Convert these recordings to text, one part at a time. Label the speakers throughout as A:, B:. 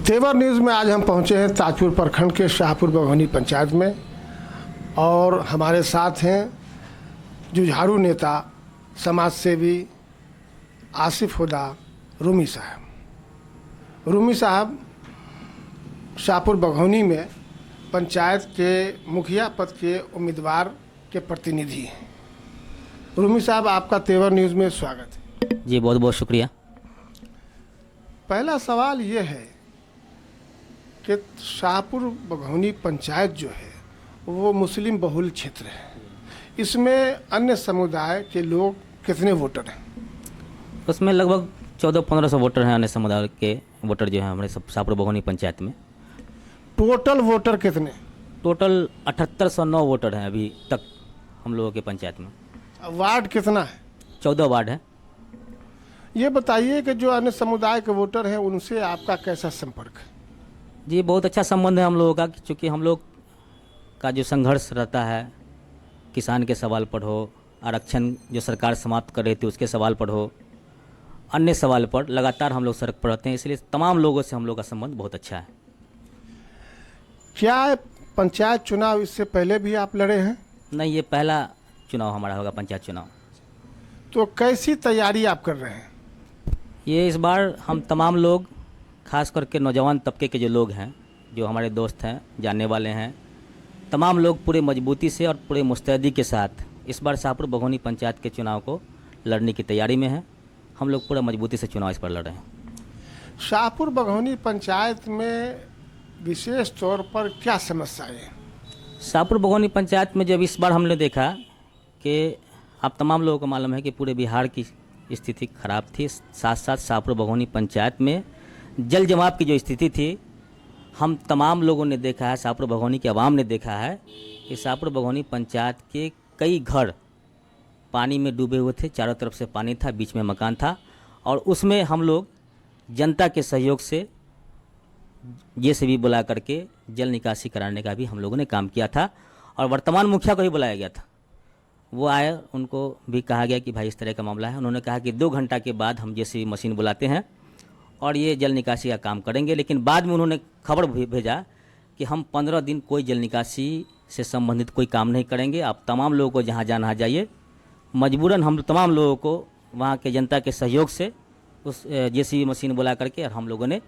A: तेवर न्यूज़ में आज हम पहुंचे हैं ताजपुर प्रखंड के शाहपुर बघौनी पंचायत में और हमारे साथ हैं जुझारू नेता समाज सेवी आसिफ हुदा रूमी साहब। रूमी साहब शाहपुर बघौनी में पंचायत के मुखिया पद के उम्मीदवार के प्रतिनिधि हैं। रूमी साहब, आपका तेवर न्यूज़ में स्वागत है।
B: जी बहुत बहुत शुक्रिया।
A: पहला सवाल ये है कि शाहपुर बघौनी पंचायत जो है वो मुस्लिम बहुल क्षेत्र है, इसमें अन्य समुदाय के लोग कितने वोटर हैं?
B: उसमें लगभग 1400-1500 वोटर हैं। अन्य समुदाय के वोटर जो हैं हमारे शाहपुर बघौनी पंचायत में।
A: टोटल वोटर कितने?
B: टोटल 7809 वोटर हैं अभी तक हम लोगों के पंचायत में।
A: वार्ड कितना है?
B: 14 वार्ड है।
A: ये बताइए कि जो अन्य समुदाय के वोटर हैं उनसे आपका कैसा संपर्क है?
B: जी बहुत अच्छा संबंध है हम लोगों का, क्योंकि हम लोग का जो संघर्ष रहता है, किसान के सवाल पर हो, आरक्षण जो सरकार समाप्त कर रही थी उसके सवाल पर हो, अन्य सवाल पर लगातार हम लोग सड़क पर रहते हैं, इसलिए तमाम लोगों से हम लोग का संबंध बहुत अच्छा है।
A: क्या पंचायत चुनाव इससे पहले भी आप लड़े हैं?
B: नहीं, ये पहला चुनाव हमारा होगा पंचायत चुनाव।
A: तो कैसी तैयारी आप कर रहे हैं?
B: ये इस बार हम तमाम लोग, खास करके नौजवान तबके के जो लोग हैं, जो हमारे दोस्त हैं, जानने वाले हैं, तमाम लोग पूरे मजबूती से और पूरे मुस्तैदी के साथ इस बार शाहपुर बघौनी पंचायत के चुनाव को लड़ने की तैयारी में हैं। हम लोग पूरा मजबूती से चुनाव इस पर लड़ रहे हैं।
A: शाहपुर बघौनी पंचायत में विशेष तौर पर क्या समस्याएं हैं?
B: शाहपुर बघौनी पंचायत में जब इस बार हमने देखा कि आप तमाम लोगों को मालूम है कि पूरे बिहार की स्थिति खराब थी, साथ साथ शाहपुर बघौनी पंचायत में जल जमाव की जो स्थिति थी, हम तमाम लोगों ने देखा है, शाहपुर बघौनी की आवाम ने देखा है कि शाहपुर बघौनी पंचायत के कई घर पानी में डूबे हुए थे। चारों तरफ से पानी था, बीच में मकान था, और उसमें हम लोग जनता के सहयोग से जेसीबी बुला करके जल निकासी कराने का भी हम लोगों ने काम किया था, और वर्तमान मुखिया को ही बुलाया गया था। वो आए, उनको भी कहा गया कि भाई इस तरह का मामला है। उन्होंने कहा कि 2 घंटा के बाद हम जेसीबी मशीन बुलाते हैं और ये जल निकासी का काम करेंगे। लेकिन बाद में उन्होंने खबर भेजा कि हम 15 दिन कोई जल निकासी से संबंधित कोई काम नहीं करेंगे, आप तमाम लोगों को जहाँ जाना जाइए। मजबूरन हम तमाम लोगों को वहाँ के जनता के सहयोग से उस जेसीबी मशीन बुला करके और हम लोगों ने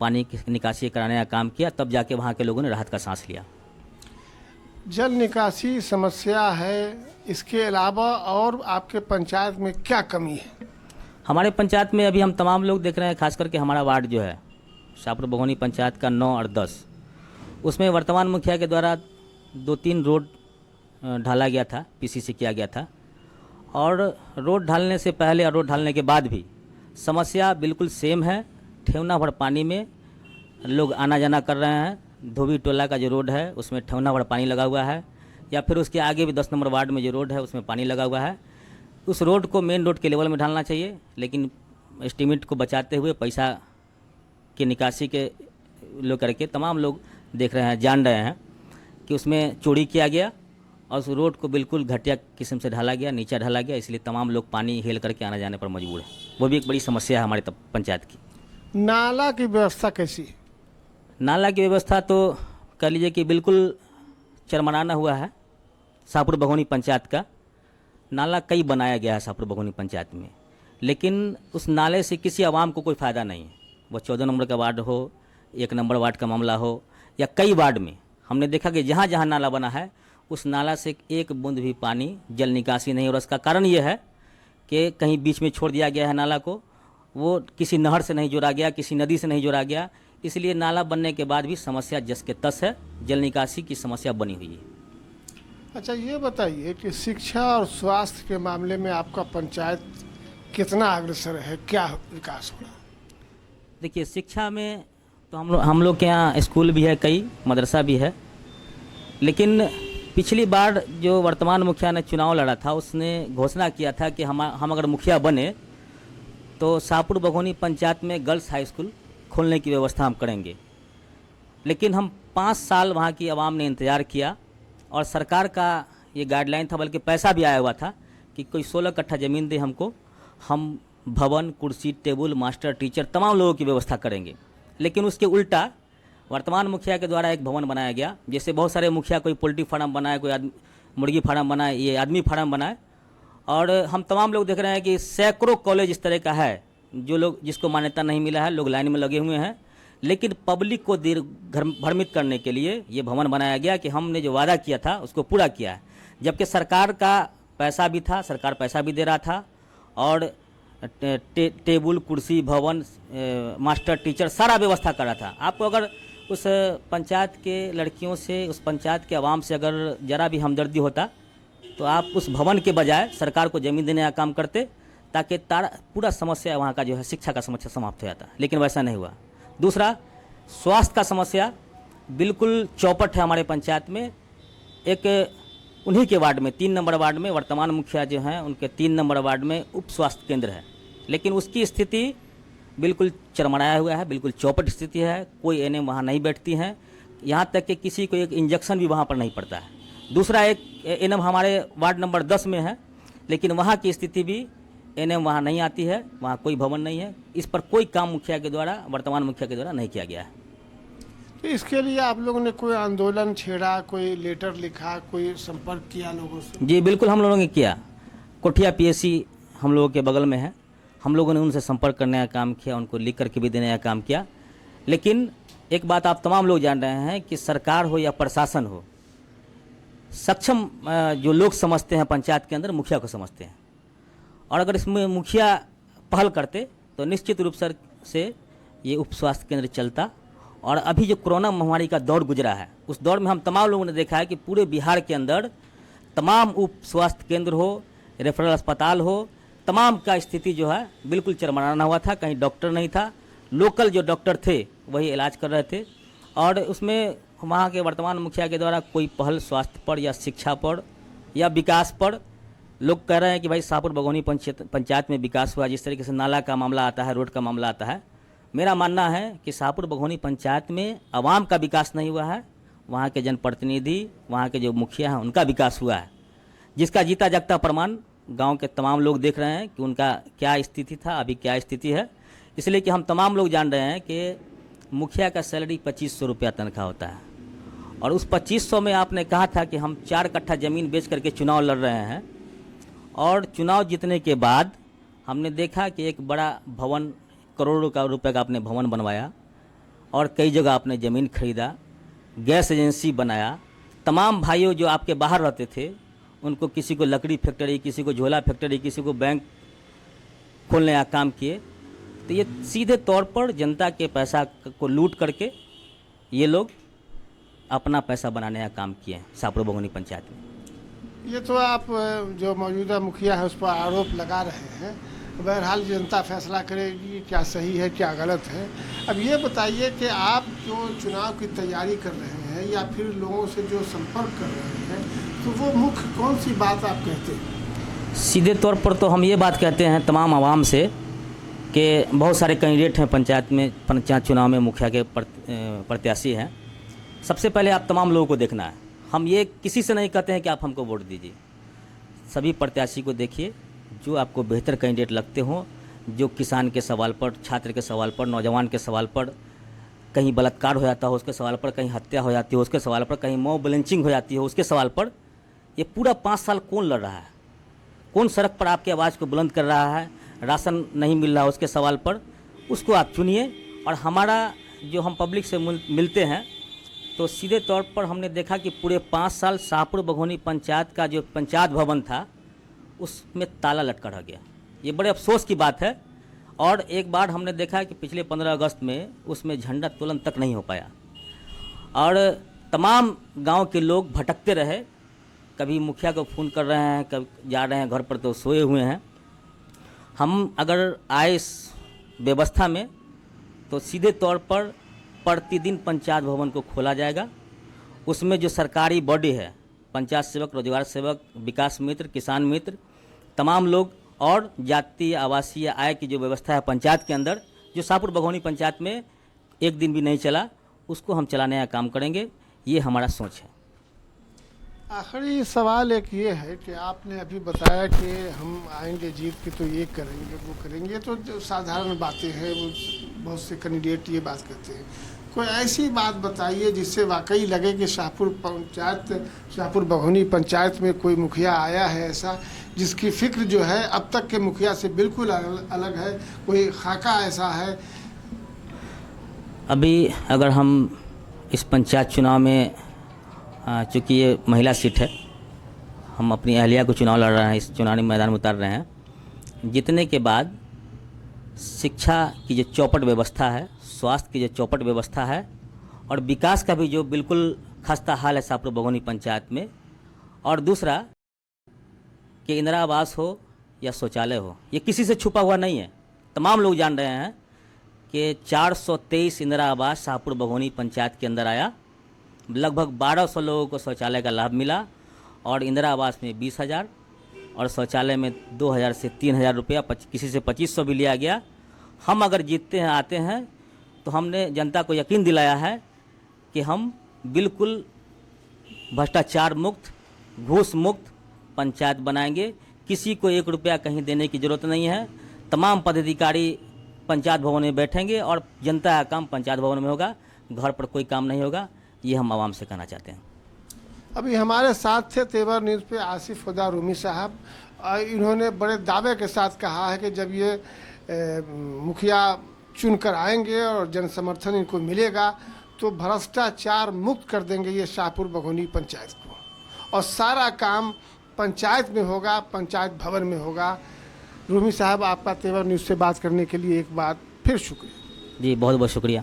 B: पानी की निकासी कराने का काम किया। तब जाके वहाँ के लोगों ने राहत का सांस लिया।
A: जल निकासी समस्या है, इसके अलावा और आपके पंचायत में क्या कमी है?
B: हमारे पंचायत में अभी हम तमाम लोग देख रहे हैं, खास करके हमारा वार्ड जो है शाहपुर बघौनी पंचायत का 9 और 10, उसमें वर्तमान मुखिया के द्वारा 2-3 रोड ढाला गया था, पीसीसी किया गया था। और रोड ढालने से पहले और रोड ढालने के बाद भी समस्या बिल्कुल सेम है। ठेवना भर पानी में लोग आना जाना कर रहे हैं। धोबी टोला का जो रोड है उसमें ठेवना भर पानी लगा हुआ है, या फिर उसके आगे भी 10 नंबर वार्ड में जो रोड है उसमें पानी लगा हुआ है। उस रोड को मेन रोड के लेवल में ढालना चाहिए, लेकिन एस्टीमेट को बचाते हुए पैसा के निकासी के लो करके तमाम लोग देख रहे हैं, जान रहे हैं कि उसमें चोरी किया गया और उस रोड को बिल्कुल घटिया किस्म से ढाला गया, नीचा ढाला गया। इसलिए तमाम लोग पानी हेल करके आना जाने पर मजबूर है। वो भी एक बड़ी समस्या है हमारे पंचायत की।
A: नाला की व्यवस्था कैसी है?
B: नाला की व्यवस्था तो कह लीजिए कि बिल्कुल चरमराना हुआ है। शाहपुर बघौनी पंचायत का नाला कई बनाया गया है शाहपुर बघौनी पंचायत में, लेकिन उस नाले से किसी आवाम को कोई फ़ायदा नहीं है। वो 14 नंबर का वार्ड हो, 1 नंबर वार्ड का मामला हो, या कई वार्ड में हमने देखा कि जहाँ जहाँ नाला बना है उस नाला से एक बूंद भी पानी जल निकासी नहीं। और उसका कारण ये है कि कहीं बीच में छोड़ दिया गया है नाला को, वो किसी नहर से नहीं जोड़ा गया, किसी नदी से नहीं जोड़ा गया। इसलिए नाला बनने के बाद भी समस्या जस के तस है, जल निकासी की समस्या बनी हुई है।
A: अच्छा, ये बताइए कि शिक्षा और स्वास्थ्य के मामले में आपका पंचायत कितना अग्रसर है, क्या विकास हो रहा है?
B: देखिए, शिक्षा में तो हम लोग के यहाँ स्कूल भी है, कई मदरसा भी है। लेकिन पिछली बार जो वर्तमान मुखिया ने चुनाव लड़ा था, उसने घोषणा किया था कि हम अगर मुखिया बने तो शाहपुर बघौनी पंचायत में गर्ल्स हाई स्कूल खोलने की व्यवस्था हम करेंगे। लेकिन हम 5 साल वहाँ की आवाम ने इंतज़ार किया, और सरकार का ये गाइडलाइन था, बल्कि पैसा भी आया हुआ था कि कोई 16 कट्ठा ज़मीन दे हमको, हम भवन, कुर्सी, टेबल, मास्टर, टीचर तमाम लोगों की व्यवस्था करेंगे। लेकिन उसके उल्टा वर्तमान मुखिया के द्वारा एक भवन बनाया गया। जैसे बहुत सारे मुखिया कोई पोल्ट्री फार्म बनाए, कोई मुर्गी फार्म बनाए, ये आदमी फार्म बनाए, और हम तमाम लोग देख रहे हैं कि सैकड़ों कॉलेज इस तरह का है जो लोग जिसको मान्यता नहीं मिला है, लोग लाइन में लगे हुए हैं। लेकिन पब्लिक को भ्रमित करने के लिए ये भवन बनाया गया कि हमने जो वादा किया था उसको पूरा किया है, जबकि सरकार का पैसा भी था, सरकार पैसा भी दे रहा था, और टेबल कुर्सी भवन मास्टर टीचर सारा व्यवस्था कर रहा था। आपको अगर उस पंचायत के लड़कियों से, उस पंचायत के आवाम से अगर ज़रा भी हमदर्दी होता तो आप उस भवन के बजाय सरकार को ज़मीन देने का काम करते, ताकि पूरा समस्या वहाँ का जो है शिक्षा का समस्या समाप्त हो जाता, लेकिन वैसा नहीं हुआ। दूसरा, स्वास्थ्य का समस्या बिल्कुल चौपट है हमारे पंचायत में। एक उन्हीं के वार्ड में 3 नंबर वार्ड में वर्तमान मुखिया जो हैं उनके 3 नंबर वार्ड में उप स्वास्थ्य केंद्र है, लेकिन उसकी स्थिति बिल्कुल चरमराया हुआ है, बिल्कुल चौपट स्थिति है। कोई एनएम वहाँ नहीं बैठती हैं, यहाँ तक कि किसी को एक इंजेक्शन भी वहाँ पर नहीं पड़ता है। दूसरा, एक एनएम हमारे वार्ड नंबर 10 में है, लेकिन वहाँ की स्थिति भी एनएम वहाँ नहीं आती है, वहाँ कोई भवन नहीं है। इस पर कोई काम मुखिया के द्वारा, वर्तमान मुखिया के द्वारा नहीं किया गया है।
A: तो इसके लिए आप लोगों ने कोई आंदोलन छेड़ा, कोई लेटर लिखा, कोई संपर्क किया लोगों से?
B: जी बिल्कुल, हम लोगों ने किया। कोठिया पीएससी हम लोगों के बगल में है, हम लोगों ने उनसे संपर्क करने का काम किया, उनको लिख करके भी देने का काम किया। लेकिन एक बात आप तमाम लोग जान रहे हैं कि सरकार हो या प्रशासन हो, सक्षम जो लोग समझते हैं पंचायत के अंदर मुखिया को समझते हैं, और अगर इसमें मुखिया पहल करते तो निश्चित रूप से ये उप स्वास्थ्य केंद्र चलता। और अभी जो कोरोना महामारी का दौर गुजरा है, उस दौर में हम तमाम लोगों ने देखा है कि पूरे बिहार के अंदर तमाम उप स्वास्थ्य केंद्र हो, रेफरल अस्पताल हो, तमाम का स्थिति जो है बिल्कुल चरमराना हुआ था। कहीं डॉक्टर नहीं था, लोकल जो डॉक्टर थे वही इलाज कर रहे थे, और उसमें वहाँ के वर्तमान मुखिया के द्वारा कोई पहल स्वास्थ्य पर या शिक्षा पर या विकास पर, लोग कह रहे हैं कि भाई शाहपुर बघौनी पंचायत में विकास हुआ। जिस तरीके से नाला का मामला आता है, रोड का मामला आता है, मेरा मानना है कि शाहपुर बघौनी पंचायत में आवाम का विकास नहीं हुआ है, वहाँ के जनप्रतिनिधि, वहाँ के जो मुखिया हैं उनका विकास हुआ है, जिसका जीता जागता प्रमाण गांव के तमाम लोग देख रहे हैं कि उनका क्या स्थिति था, अभी क्या स्थिति है। इसलिए कि हम तमाम लोग जान रहे हैं कि मुखिया का सैलरी 2500 रुपया तनख्वाह होता है, और उस 2500 में आपने कहा था कि हम 4 कट्ठा ज़मीन बेच करके चुनाव लड़ रहे हैं, और चुनाव जीतने के बाद हमने देखा कि एक बड़ा भवन, करोड़ों रुपए का आपने भवन बनवाया, और कई जगह आपने ज़मीन खरीदा, गैस एजेंसी बनाया। तमाम भाइयों जो आपके बाहर रहते थे उनको, किसी को लकड़ी फैक्ट्री, किसी को झोला फैक्ट्री, किसी को बैंक खोलने का काम किए। तो ये सीधे तौर पर जनता के पैसा को लूट करके ये लोग अपना पैसा बनाने का काम किए हैं शाहपुर बघौनी पंचायत में।
A: ये तो आप जो मौजूदा मुखिया है उस पर आरोप लगा रहे हैं, बहरहाल जनता फैसला करेगी क्या सही है क्या गलत है। अब ये बताइए कि आप जो चुनाव की तैयारी कर रहे हैं या फिर लोगों से जो संपर्क कर रहे हैं, तो वो मुख्य कौन सी बात आप कहते हैं?
B: सीधे तौर पर तो हम ये बात कहते हैं तमाम आवाम से कि बहुत सारे कैंडिडेट हैं पंचायत में, पंचायत चुनाव में मुखिया के प्रत्याशी हैं। सबसे पहले आप तमाम लोगों को देखना है। हम ये किसी से नहीं कहते हैं कि आप हमको वोट दीजिए, सभी प्रत्याशी को देखिए जो आपको बेहतर कैंडिडेट लगते हों, जो किसान के सवाल पर, छात्र के सवाल पर, नौजवान के सवाल पर, कहीं बलात्कार हो जाता हो उसके सवाल पर, कहीं हत्या हो जाती हो उसके सवाल पर, कहीं मॉब लिंचिंग हो जाती हो उसके सवाल पर। ये पूरा 5 साल कौन लड़ रहा है, कौन सड़क पर आपकी आवाज़ को बुलंद कर रहा है, राशन नहीं मिल रहा उसके सवाल पर, उसको आप चुनिए। और हमारा जो हम पब्लिक से मिलते हैं तो सीधे तौर पर हमने देखा कि पूरे 5 साल शाहपुर बघौनी पंचायत का जो पंचायत भवन था उसमें ताला लटका रह गया। ये बड़े अफसोस की बात है। और एक बार हमने देखा कि पिछले 15 अगस्त में उसमें झंडा तोलन तक नहीं हो पाया, और तमाम गांव के लोग भटकते रहे, कभी मुखिया को फ़ोन कर रहे हैं, कभी जा रहे हैं घर पर तो सोए हुए हैं। हम अगर आए इस व्यवस्था में तो सीधे तौर पर प्रतिदिन पंचायत भवन को खोला जाएगा। उसमें जो सरकारी बॉडी है, पंचायत सेवक, रोजगार सेवक, विकास मित्र, किसान मित्र, तमाम लोग, और जातीय आवासीय आय की जो व्यवस्था है पंचायत के अंदर, जो शाहपुर बघौनी पंचायत में एक दिन भी नहीं चला, उसको हम चलाने का काम करेंगे। ये हमारा सोच है।
A: आखिरी सवाल एक ये है कि आपने अभी बताया कि हम आएंगे जीत के तो ये करेंगे वो करेंगे, तो जो साधारण बातें हैं वो बहुत से कैंडिडेट ये बात करते हैं। कोई ऐसी बात बताइए जिससे वाकई लगे कि शाहपुर बघौनी पंचायत में कोई मुखिया आया है ऐसा जिसकी फिक्र जो है अब तक के मुखिया से बिल्कुल अलग है, कोई खाका ऐसा है।
B: अभी अगर हम इस पंचायत चुनाव में चूँकि ये महिला सीट है, हम अपनी अहलिया को चुनाव लड़ रहे हैं, इस चुनावी मैदान में उतार रहे हैं, जीतने के बाद शिक्षा की जो चौपट व्यवस्था है, स्वास्थ्य की जो चौपट व्यवस्था है और विकास का भी जो बिल्कुल खस्ता हाल है शाहपुर बघौनी पंचायत में, और दूसरा कि इंदिरा आवास हो या शौचालय हो, ये किसी से छुपा हुआ नहीं है। तमाम लोग जान रहे हैं कि 423 इंदिरा आवास शाहपुर बघौनी पंचायत के अंदर आया, लगभग 1200 लोगों को शौचालय का लाभ मिला और इंदिरा आवास में 20,000 और शौचालय में 2,000 से 3,000 रुपया, किसी से 2,500 भी लिया गया। हम अगर जीतते हैं, आते हैं, तो हमने जनता को यकीन दिलाया है कि हम बिल्कुल भ्रष्टाचार मुक्त, घूस मुक्त पंचायत बनाएंगे। किसी को 1 रुपया कहीं देने की ज़रूरत नहीं है। तमाम पदाधिकारी पंचायत भवन में बैठेंगे और जनता का काम पंचायत भवन में होगा, घर पर कोई काम नहीं होगा। ये हम आवाम से कहना चाहते हैं।
A: अभी हमारे साथ थे तेवर न्यूज़ पे आसिफ हुदा रूमी साहब। इन्होंने बड़े दावे के साथ कहा है कि जब ये मुखिया चुनकर आएंगे और जन समर्थन इनको मिलेगा तो भ्रष्टाचार मुक्त कर देंगे ये शाहपुर बघौनी पंचायत को, और सारा काम पंचायत में होगा, पंचायत भवन में होगा। रूमी साहब, आपका तेवर न्यूज़ से बात करने के लिए एक बार फिर शुक्रिया।
B: जी बहुत बहुत शुक्रिया।